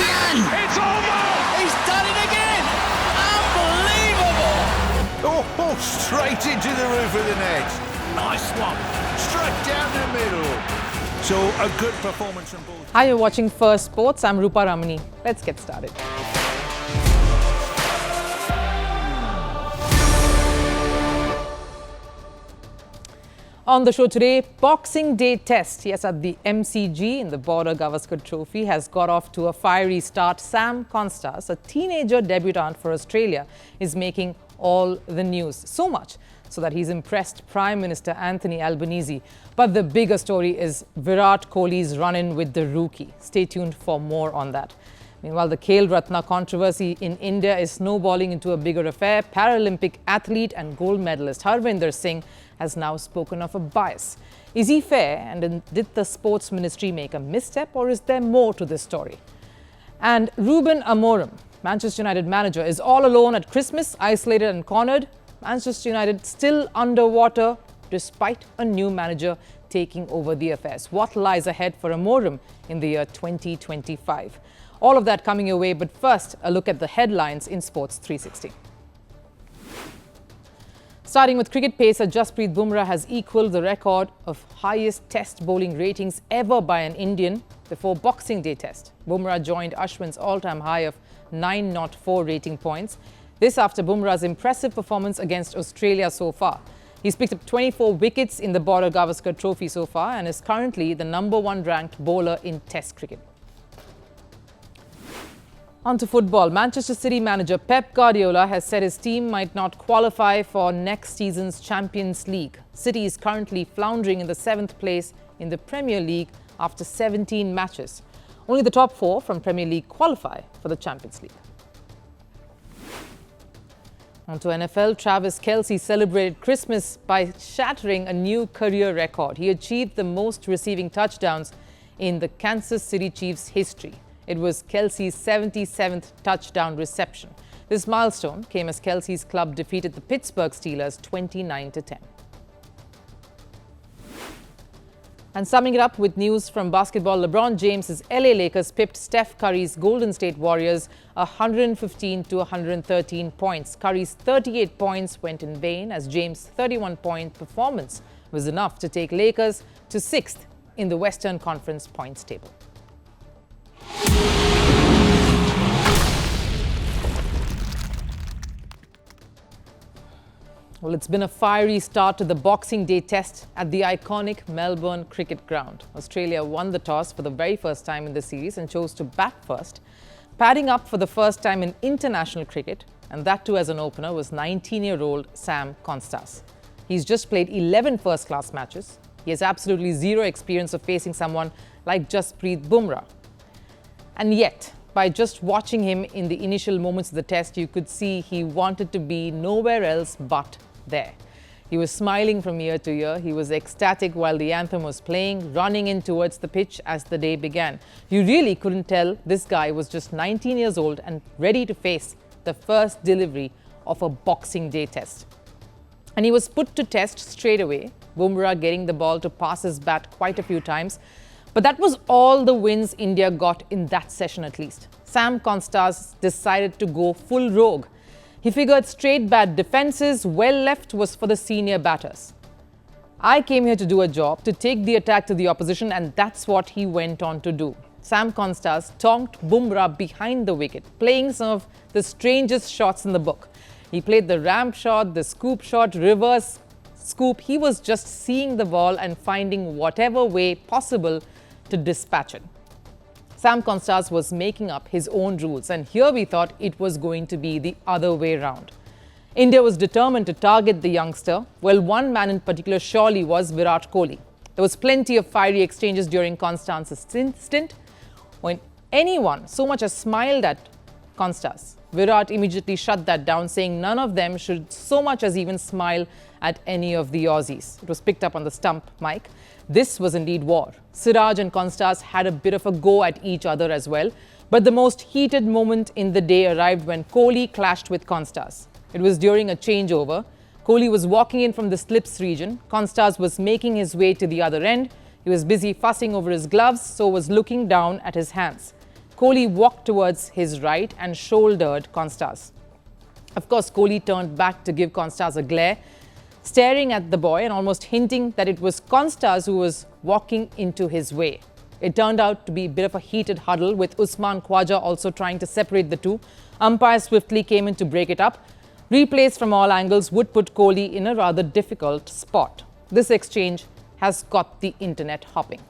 can! It's over! He's done it again! Unbelievable! Oh, straight into the roof of the net. Nice one. Straight down the middle. So a good performance from both. Hi, you're watching Firstpost. I'm Rupha Ramani. Let's get started. On the show today, Boxing Day test. Yes, at the MCG in the Border Gavaskar Trophy has got off to a fiery start. Sam Konstas, a teenager debutant for Australia, is making all the news. So much so that he's impressed Prime Minister Anthony Albanese. But the bigger story is Virat Kohli's run-in with the rookie. Stay tuned for more on that. Meanwhile, the Khel Ratna controversy in India is snowballing into a bigger affair. Paralympic athlete and gold medalist Harvinder Singh has now spoken of a bias. Is he fair, and did the sports ministry make a misstep, or is there more to this story? And Ruben Amorim, Manchester United manager, is all alone at Christmas, isolated and cornered. Manchester United still underwater despite a new manager taking over the affairs. What lies ahead for Amorim in the year 2025? All of that coming your way, but first, a look at the headlines in Sports 360. Starting with cricket pacer, Jasprit Bumrah has equalled the record of highest test bowling ratings ever by an Indian before Boxing Day test. Bumrah joined Ashwin's all-time high of 904 rating points. This after Bumrah's impressive performance against Australia so far. He's picked up 24 wickets in the Border Gavaskar Trophy so far and is currently the #1 ranked bowler in Test cricket. On to football. Manchester City manager Pep Guardiola has said his team might not qualify for next season's Champions League. City is currently floundering in the 7th place in the Premier League after 17 matches. Only the top 4 from Premier League qualify for the Champions League. On to NFL, Travis Kelce celebrated Christmas by shattering a new career record. He achieved the most receiving touchdowns in the Kansas City Chiefs' history. It was Kelce's 77th touchdown reception. This milestone came as Kelce's club defeated the Pittsburgh Steelers 29-10. And summing it up with news from basketball, LeBron James's LA Lakers pipped Steph Curry's Golden State Warriors 115-113 points. Curry's 38 points went in vain as James' 31-point performance was enough to take Lakers to 6th in the Western Conference points table. Well, it's been a fiery start to the Boxing Day test at the iconic Melbourne cricket ground. Australia won the toss for the very first time in the series and chose to bat first. Padding up for the first time in international cricket, and that too as an opener, was 19-year-old Sam Konstas. He's just played 11 first-class matches. He has absolutely zero experience of facing someone like Jasprit Bumrah. And yet, by just watching him in the initial moments of the test, you could see he wanted to be nowhere else but there. He was smiling from ear to ear. He was ecstatic while the anthem was playing, running in towards the pitch as the day began. You really couldn't tell this guy was just 19 years old and ready to face the first delivery of a Boxing Day test. And he was put to test straight away, Bumrah getting the ball to pass his bat quite a few times. But that was all the wins India got in that session at least. Sam Konstas decided to go full rogue. He figured straight bat defenses well left was for the senior batters. I came here to do a job, to take the attack to the opposition, and that's what he went on to do. Sam Konstas tonked Bumrah behind the wicket, playing some of the strangest shots in the book. He played the ramp shot, the scoop shot, reverse scoop. He was just seeing the ball and finding whatever way possible to dispatch it. Sam Konstas was making up his own rules, and here we thought it was going to be the other way round. India was determined to target the youngster. Well, one man in particular surely was Virat Kohli. There was plenty of fiery exchanges during Konstas' stint. When anyone so much as smiled at Konstas, Virat immediately shut that down, saying none of them should so much as even smile at any of the Aussies. It was picked up on the stump mic. This was indeed war. Siraj and Konstas had a bit of a go at each other as well. But the most heated moment in the day arrived when Kohli clashed with Konstas. It was during a changeover. Kohli was walking in from the slips region. Konstas was making his way to the other end. He was busy fussing over his gloves, so was looking down at his hands. Kohli walked towards his right and shouldered Konstas. Of course, Kohli turned back to give Konstas a glare, staring at the boy and almost hinting that it was Konstas who was walking into his way. It turned out to be a bit of a heated huddle, with Usman Khwaja also trying to separate the two. Umpires swiftly came in to break it up. Replays from all angles would put Kohli in a rather difficult spot. This exchange has got the internet hopping.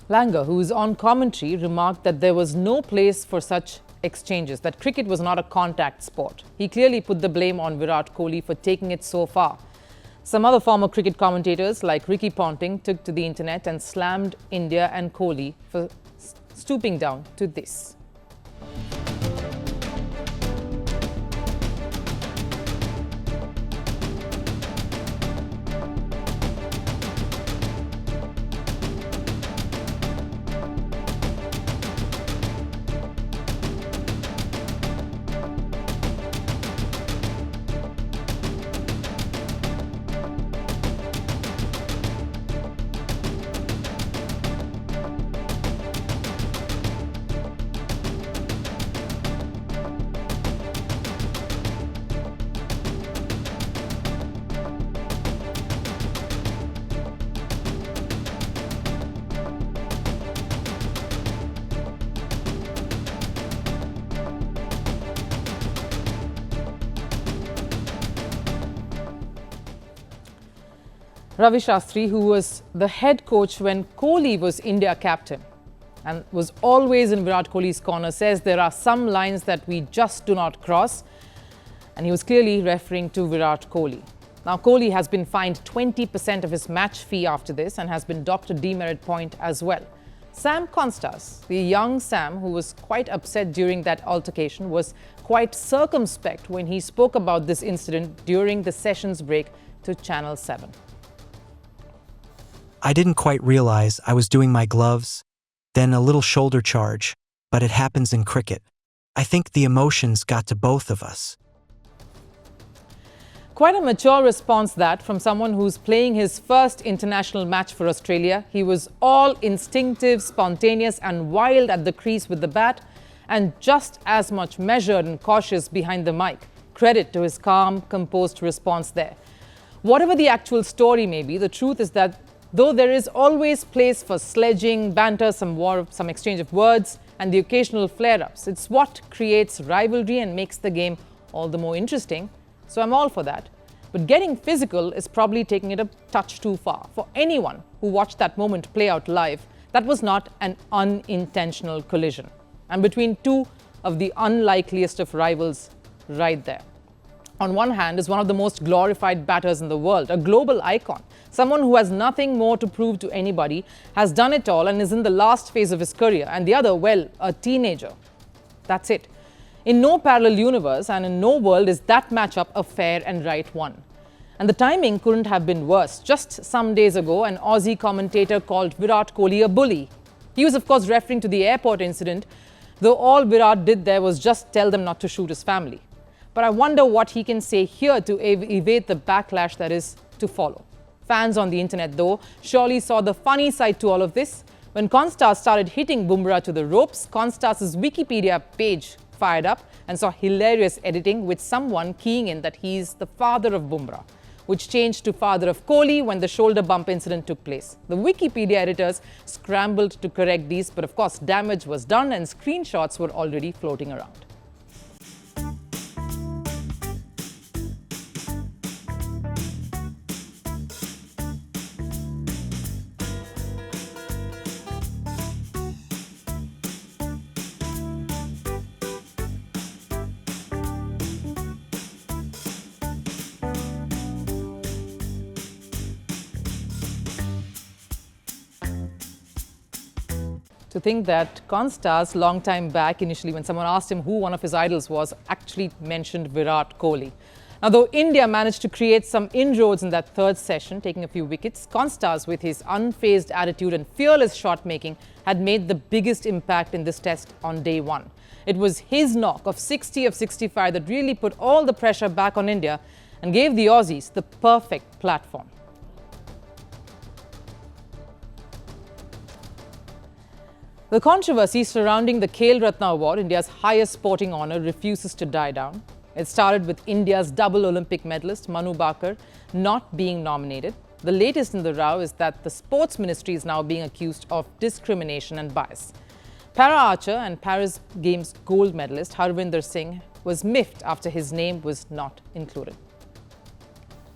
Langer, who is on commentary, remarked that there was no place for such exchanges, that cricket was not a contact sport. He clearly put the blame on Virat Kohli for taking it so far. Some other former cricket commentators like Ricky Ponting took to the internet and slammed India and Kohli for stooping down to this. Ravi Shastri, who was the head coach when Kohli was India captain and was always in Virat Kohli's corner, says there are some lines that we just do not cross. And he was clearly referring to Virat Kohli. Now, Kohli has been fined 20% of his match fee after this and has been docked a demerit point as well. Sam Konstas, the young Sam, who was quite upset during that altercation, was quite circumspect when he spoke about this incident during the sessions break to Channel 7. I didn't quite realize I was doing my gloves, then a little shoulder charge, but it happens in cricket. I think the emotions got to both of us. Quite a mature response that from someone who's playing his first international match for Australia. He was all instinctive, spontaneous and wild at the crease with the bat, and just as much measured and cautious behind the mic. Credit to his calm, composed response there. Whatever the actual story may be, the truth is that though there is always place for sledging, banter, some war, some exchange of words, and the occasional flare-ups, it's what creates rivalry and makes the game all the more interesting. So I'm all for that. But getting physical is probably taking it a touch too far. For anyone who watched that moment play out live, that was not an unintentional collision. And between two of the unlikeliest of rivals right there. On one hand is one of the most glorified batters in the world, a global icon. Someone who has nothing more to prove to anybody, has done it all and is in the last phase of his career. And the other, well, a teenager. That's it. In no parallel universe and in no world is that matchup a fair and right one. And the timing couldn't have been worse. Just some days ago, an Aussie commentator called Virat Kohli a bully. He was, of course, referring to the airport incident, though all Virat did there was just tell them not to shoot his family. But I wonder what he can say here to evade the backlash that is to follow. Fans on the internet, though, surely saw the funny side to all of this. When Konstas started hitting Bumrah to the ropes, Konstas' Wikipedia page fired up and saw hilarious editing with someone keying in that he's the father of Bumrah, which changed to father of Kohli when the shoulder bump incident took place. The Wikipedia editors scrambled to correct these, but of course damage was done and screenshots were already floating around. To think that Konstas, long time back, initially when someone asked him who one of his idols was, actually mentioned Virat Kohli. Now, though India managed to create some inroads in that third session, taking a few wickets, Konstas, with his unfazed attitude and fearless shot-making, had made the biggest impact in this test on day one. It was his knock of 60 of 65 that really put all the pressure back on India and gave the Aussies the perfect platform. The controversy surrounding the Khel Ratna Award, India's highest sporting honour, refuses to die down. It started with India's double Olympic medalist Manu Bhaker not being nominated. The latest in the row is that the Sports Ministry is now being accused of discrimination and bias. Para-archer and Paris Games gold medalist Harvinder Singh was miffed after his name was not included.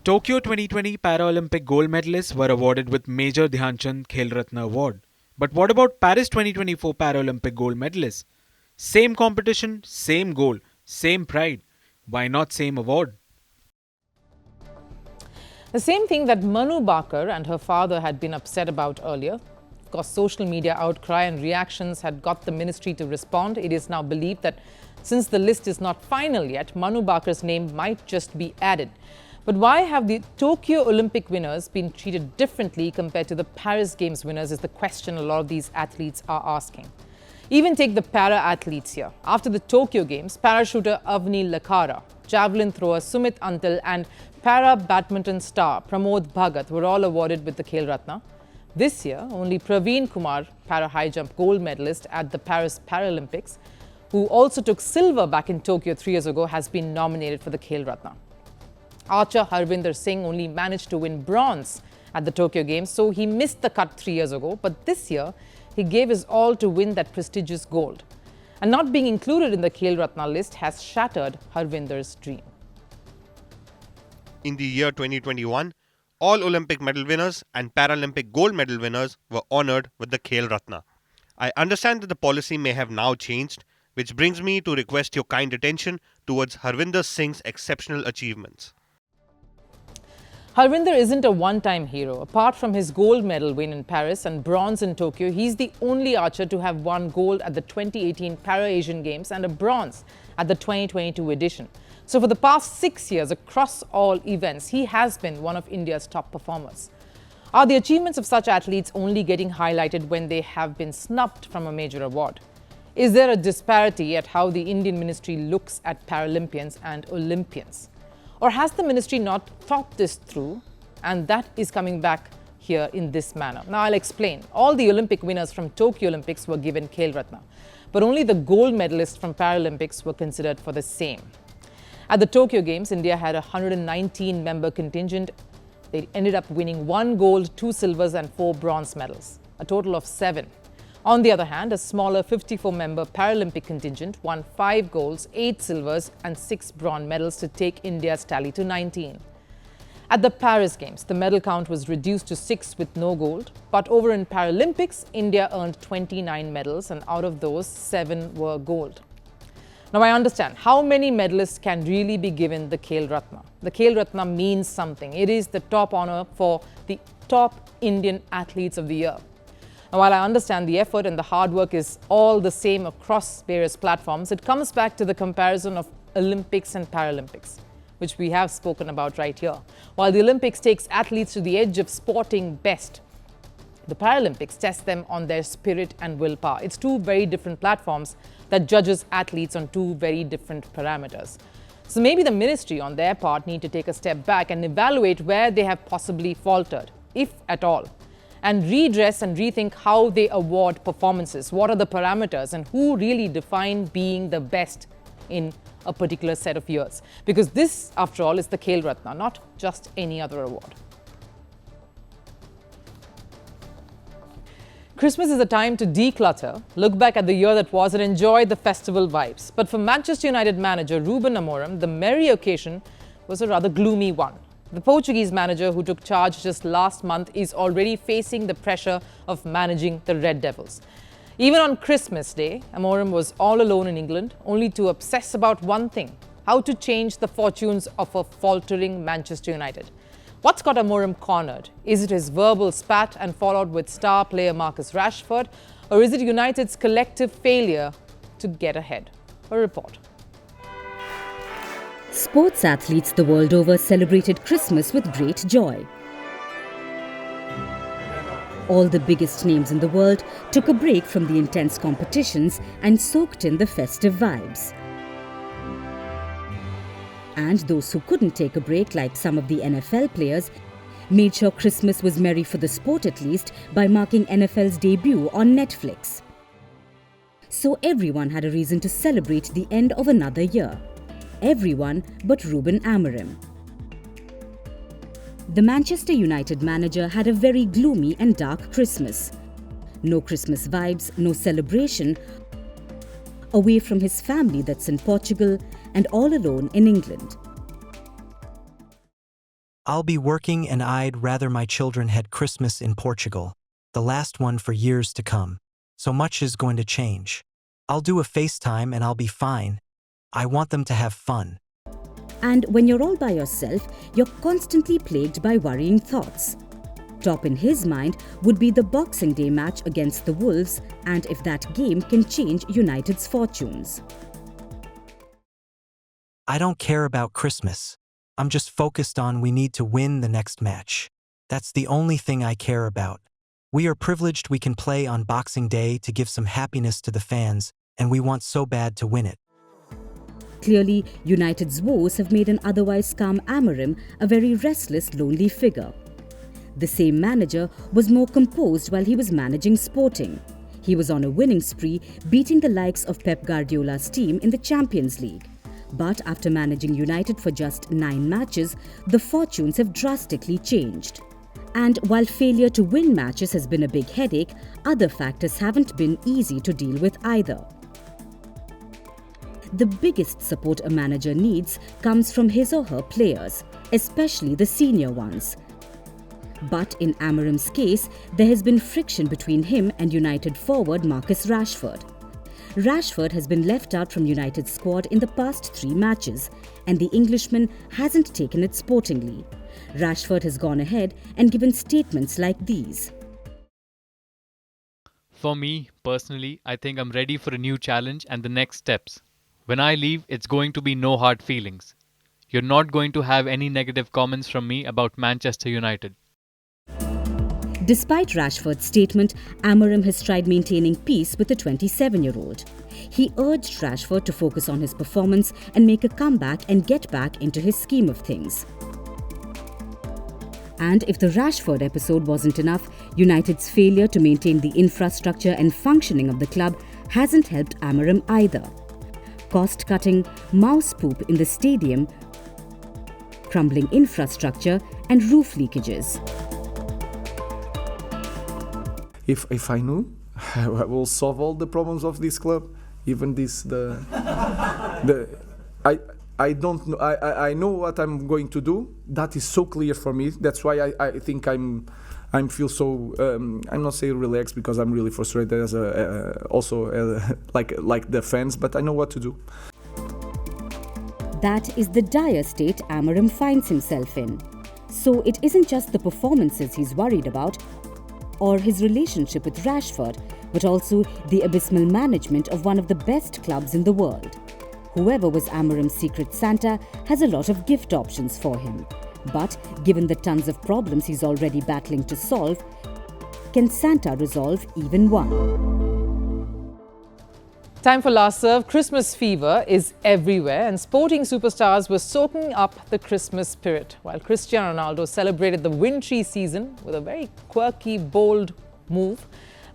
Tokyo 2020 Paralympic gold medalists were awarded with Major Dhyan Chand Khel Ratna Award. But what about Paris 2024 Paralympic gold medalists? Same competition, same goal, same pride. Why not same award? The same thing that Manu Bhaker and her father had been upset about earlier. Of course, social media outcry and reactions had got the ministry to respond. It is now believed that since the list is not final yet, Manu Bhaker's name might just be added. But why have the Tokyo Olympic winners been treated differently compared to the Paris Games winners is the question a lot of these athletes are asking. Even take the para-athletes here. After the Tokyo Games, parachuter Avni Lakhara, javelin thrower Sumit Antal and para-badminton star Pramod Bhagat were all awarded with the Khel Ratna. This year, only Praveen Kumar, para-high jump gold medalist at the Paris Paralympics, who also took silver back in Tokyo 3 years ago, has been nominated for the Khel Ratna. Archer Harvinder Singh only managed to win bronze at the Tokyo Games, so he missed the cut 3 years ago. But this year, he gave his all to win that prestigious gold. And not being included in the Khel Ratna list has shattered Harvinder's dream. In the year 2021, all Olympic medal winners and Paralympic gold medal winners were honoured with the Khel Ratna. I understand that the policy may have now changed, which brings me to request your kind attention towards Harvinder Singh's exceptional achievements. Harvinder isn't a one-time hero. Apart from his gold medal win in Paris and bronze in Tokyo, he's the only archer to have won gold at the 2018 Para-Asian Games and a bronze at the 2022 edition. So for the past 6 years, across all events, he has been one of India's top performers. Are the achievements of such athletes only getting highlighted when they have been snubbed from a major award? Is there a disparity at how the Indian ministry looks at Paralympians and Olympians? Or has the ministry not thought this through and that is coming back here in this manner? Now I'll explain. All the Olympic winners from Tokyo Olympics were given Khel Ratna, but only the gold medalists from Paralympics were considered for the same. At the Tokyo Games, India had a 119-member contingent. They ended up winning 1 gold, 2 silvers and 4 bronze medals, a total of 7. On the other hand, a smaller 54-member Paralympic contingent won 5 golds, 8 silvers and 6 bronze medals to take India's tally to 19. At the Paris Games, the medal count was reduced to 6 with no gold. But over in Paralympics, India earned 29 medals and out of those, 7 were gold. Now I understand how many medalists can really be given the Khel Ratna. The Khel Ratna means something. It is the top honour for the top Indian athletes of the year. Now, while I understand the effort and the hard work is all the same across various platforms, it comes back to the comparison of Olympics and Paralympics, which we have spoken about right here. While the Olympics takes athletes to the edge of sporting best, the Paralympics test them on their spirit and willpower. It's 2 very different platforms that judges athletes on 2 very different parameters. So maybe the ministry on their part need to take a step back and evaluate where they have possibly faltered, if at all, and redress and rethink how they award performances. What are the parameters and who really define being the best in a particular set of years? Because this, after all, is the Khel Ratna, not just any other award. Christmas is a time to declutter, look back at the year that was and enjoy the festival vibes. But for Manchester United manager Ruben Amorim, the merry occasion was a rather gloomy one. The Portuguese manager who took charge just last month is already facing the pressure of managing the Red Devils. Even on Christmas Day, Amorim was all alone in England, only to obsess about one thing: how to change the fortunes of a faltering Manchester United. What's got Amorim cornered? Is it his verbal spat and fallout with star player Marcus Rashford? Or is it United's collective failure to get ahead? A report. Sports athletes the world over celebrated Christmas with great joy. All the biggest names in the world took a break from the intense competitions and soaked in the festive vibes. And those who couldn't take a break, like some of the NFL players, made sure Christmas was merry for the sport at least by marking NFL's debut on Netflix. So everyone had a reason to celebrate the end of another year. Everyone but Ruben Amorim. The Manchester United manager had a very gloomy and dark Christmas. No Christmas vibes, no celebration, away from his family that's in Portugal and all alone in England. I'll be working and I'd rather my children had Christmas in Portugal, the last one for years to come. So much is going to change. I'll do a FaceTime and I'll be fine. I want them to have fun. And when you're all by yourself, you're constantly plagued by worrying thoughts. Top in his mind would be the Boxing Day match against the Wolves, and if that game can change United's fortunes. I don't care about Christmas. I'm just focused on we need to win the next match. That's the only thing I care about. We are privileged we can play on Boxing Day to give some happiness to the fans, and we want so bad to win it. Clearly, United's woes have made an otherwise calm Amorim a very restless, lonely figure. The same manager was more composed while he was managing Sporting. He was on a winning spree, beating the likes of Pep Guardiola's team in the Champions League. But after managing United for just 9 matches, the fortunes have drastically changed. And while failure to win matches has been a big headache, other factors haven't been easy to deal with either. The biggest support a manager needs comes from his or her players, especially the senior ones. But in Amorim's case, there has been friction between him and United forward Marcus Rashford. Rashford has been left out from United's squad in the past 3 matches, and the Englishman hasn't taken it sportingly. Rashford has gone ahead and given statements like these. For me, personally, I think I'm ready for a new challenge and the next steps. When I leave, it's going to be no hard feelings. You're not going to have any negative comments from me about Manchester United. Despite Rashford's statement, Amorim has tried maintaining peace with the 27-year-old. He urged Rashford to focus on his performance and make a comeback and get back into his scheme of things. And if the Rashford episode wasn't enough, United's failure to maintain the infrastructure and functioning of the club hasn't helped Amorim either. Cost-cutting, mouse poop in the stadium, crumbling infrastructure and roof leakages. If I knew, I will solve all the problems of this club. Even this, I don't know. I know what I'm going to do. That is so clear for me. That's why I think I'm feel so. I'm not saying relaxed because I'm really frustrated as like the fans. But I know what to do. That is the dire state Amorim finds himself in. So it isn't just the performances he's worried about, or his relationship with Rashford, but also the abysmal management of one of the best clubs in the world. Whoever was Amorim's secret Santa has a lot of gift options for him. But given the tons of problems he's already battling to solve, can Santa resolve even one? Time for Last Serve. Christmas fever is everywhere, and sporting superstars were soaking up the Christmas spirit, while Cristiano Ronaldo celebrated the wintry season with a very quirky, bold move.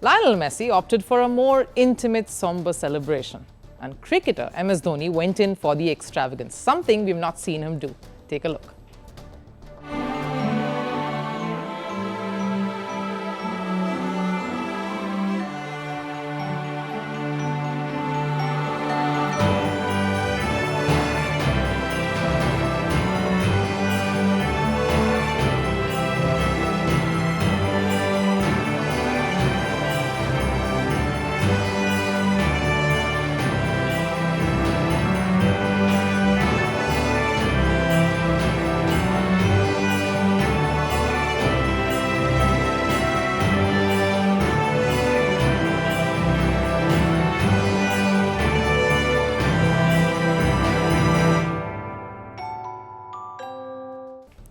Lionel Messi opted for a more intimate, somber celebration. And cricketer MS Dhoni went in for the extravagance, something we've not seen him do. Take a look.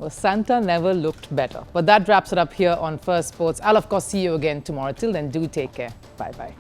Well, Santa never looked better. But that wraps it up here on First Sports. I'll of course see you again tomorrow. Till then, do take care. Bye-bye.